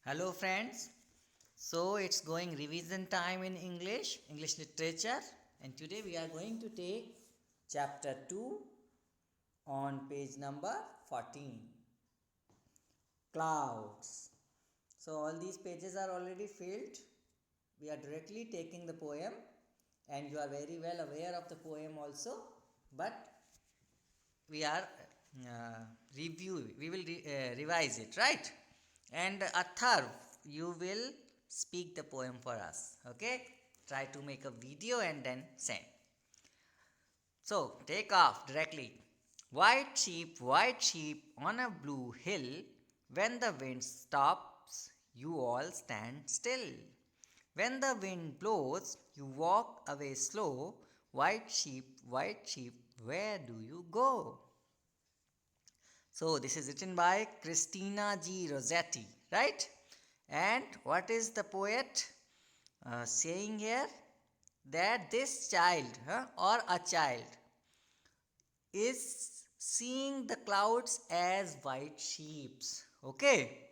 Hello friends. So it's going revision time in English literature, and today we are going to take chapter 2 on page number 14. Clouds. So all these pages are already filled. We are directly taking the poem, and you are very well aware of the poem also, but we are we will revise it, right? And Athar, you will speak the poem for us, okay? Try to make a video and then send. So take off directly. White sheep on a blue hill. When the wind stops, you all stand still. When the wind blows, you walk away slow. White sheep, where do you go? So this is written by Christina G. Rossetti, right? And what is the poet saying here? That this child or a child is seeing the clouds as white sheeps. Okay.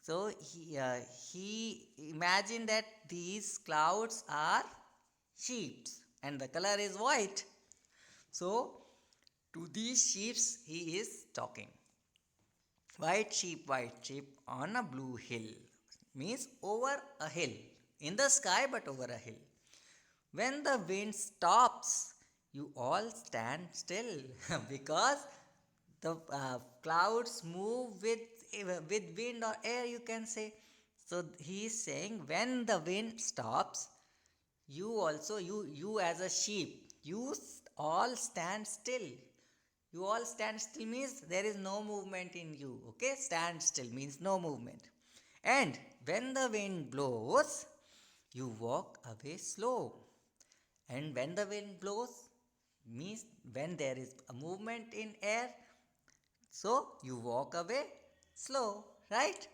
So he imagined that these clouds are sheeps and the color is white. So to these sheeps he is talking. White sheep on a blue hill means over a hill. In the sky, but over a hill. When the wind stops, you all stand still because the clouds move with wind or air, you can say. So he is saying when the wind stops, you as a sheep, all stand still. You all stand still means there is no movement in you. Okay, stand still means no movement. And when the wind blows, you walk away slow. And when the wind blows means when there is a movement in air, so you walk away slow, right?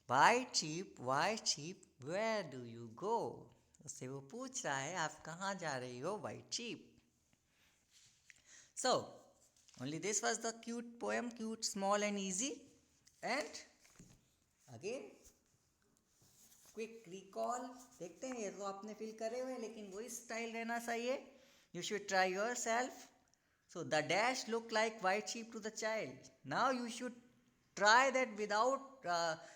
White sheep, where do you go? उससे वो पूछ रहा है आप कहाँ जा रही हो white sheep. So only this was the cute poem, cute, small and easy. And again quick recall देखते हैं. ये तो आपने फिल करे हुए लेकिन वही स्टाइल रहना चाहिए. You should try your self. So the dash looked like white sheep to the child. Now you should try that without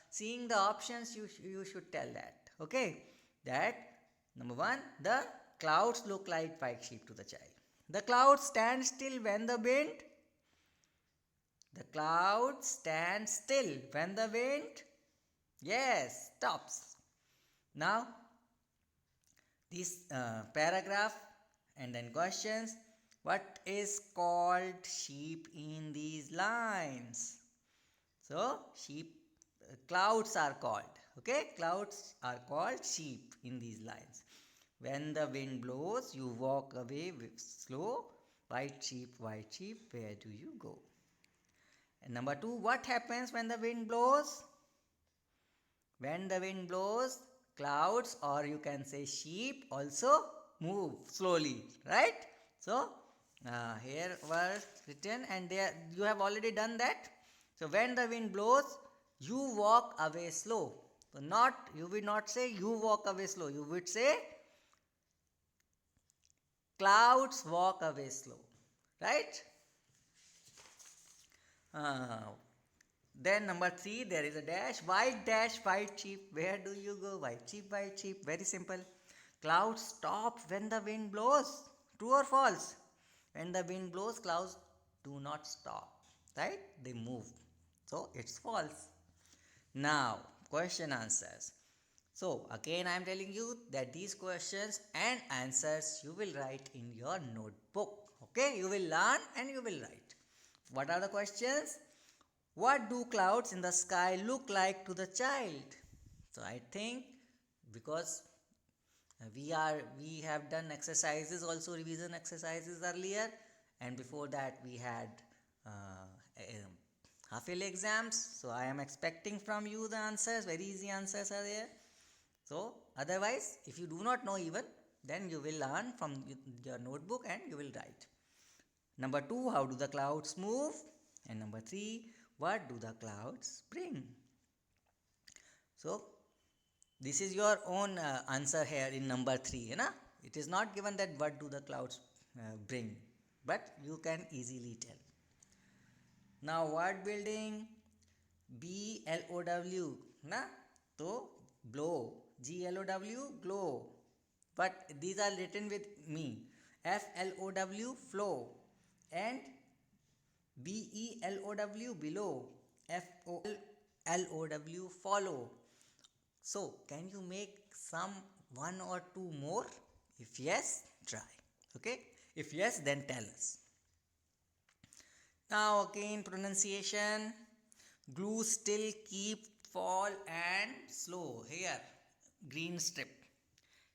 seeing the options. You should tell that. Okay, that number one, the clouds look like white sheep to the child. The clouds stand still when the wind. The clouds stand still when the wind. Yes, stops. Now this paragraph and then questions. What is called sheep in these lines? So sheep, clouds are called. Okay, clouds are called sheep in these lines. When the wind blows, you walk away slow. White sheep, where do you go? And number two, what happens when the wind blows? When the wind blows, clouds or you can say sheep also move slowly, right? So here was written and there you have already done that. So when the wind blows, you walk away slow. So you will not say you walk away slow. You would say clouds walk away slow, right? Uh, then number three, there is a dash, white sheep. Where do you go? White sheep. Very simple. Clouds stop when the wind blows. True or false? When the wind blows, clouds do not stop. Right? They move. So it's false. Now, question answers. So again I am telling you that these questions and answers you will write in your notebook. Okay? You will learn and you will write. What are the questions? What do clouds in the sky look like to the child? So I think because we have done exercises also, revision exercises earlier, and before that we had half yearly exams. So I am expecting from you the answers. Very easy answers are there. So otherwise, if you do not know even, then you will learn from your notebook and you will write. Number two, how do the clouds move? And number three, what do the clouds bring? So this is your own answer here in number 3, है ना? It is not given that what do the clouds bring, but you can easily tell. Now word building, BLOW, ना? तो blow, GLOW, glow, but these are written with me. FLOW, flow, and BELOW, below, FOLOW, follow. So can you make some one or two more? If yes, try. Okay, if yes, then tell us. Now again, pronunciation, glue, still, keep, fall, and slow. Here green strip,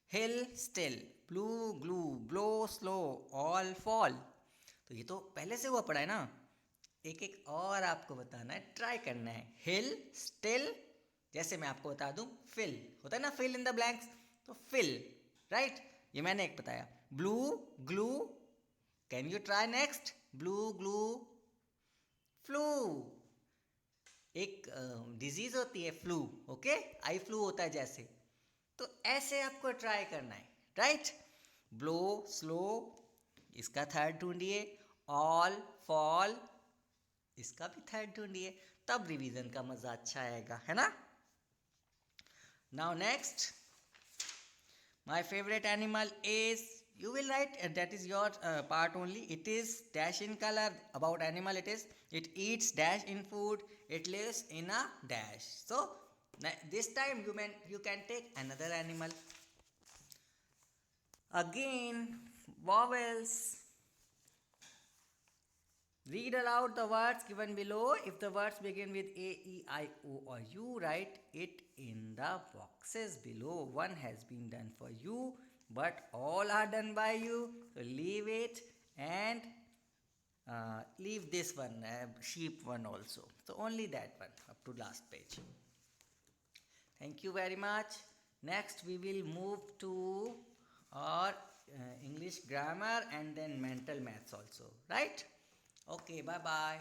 hill, still, blue, glue, blow, slow, all, fall. तो ये तो पहले से हुआ पड़ा है ना, एक एक और आपको बताना है, ट्राई करना है. हिल, स्टिल, जैसे मैं आपको बता दूं, फिल होता है ना, फिल इन द ब्लैंक्स, तो फिल, राइट, ये मैंने एक बताया. Blue, glue, can you try next? Blue, glue, flu. एक डिजीज होती है फ्लू, ओके, आई फ्लू होता है जैसे, तो ऐसे आपको ट्राई करना है, राइट. ब्लो, स्लो, इसका थर्ड ढूंढिए. ऑल, फॉल, इसका भी थर्ड ढूंढिए, तब रिवीजन का मजा अच्छा आएगा, है ना. Now next, my favourite animal is, you will write that is your part only. It is dash in color. About animal, it eats dash in food, it lives in a dash. So this time you can take another animal. Again, vowels. Read aloud the words given below. If the words begin with A, E, I, O or U, write it in the boxes below. One has been done for you, but all are done by you. So leave it and leave this one, sheep one also. So only that one up to last page. Thank you very much. Next we will move to our English grammar and then mental maths also, right? Okay, bye bye.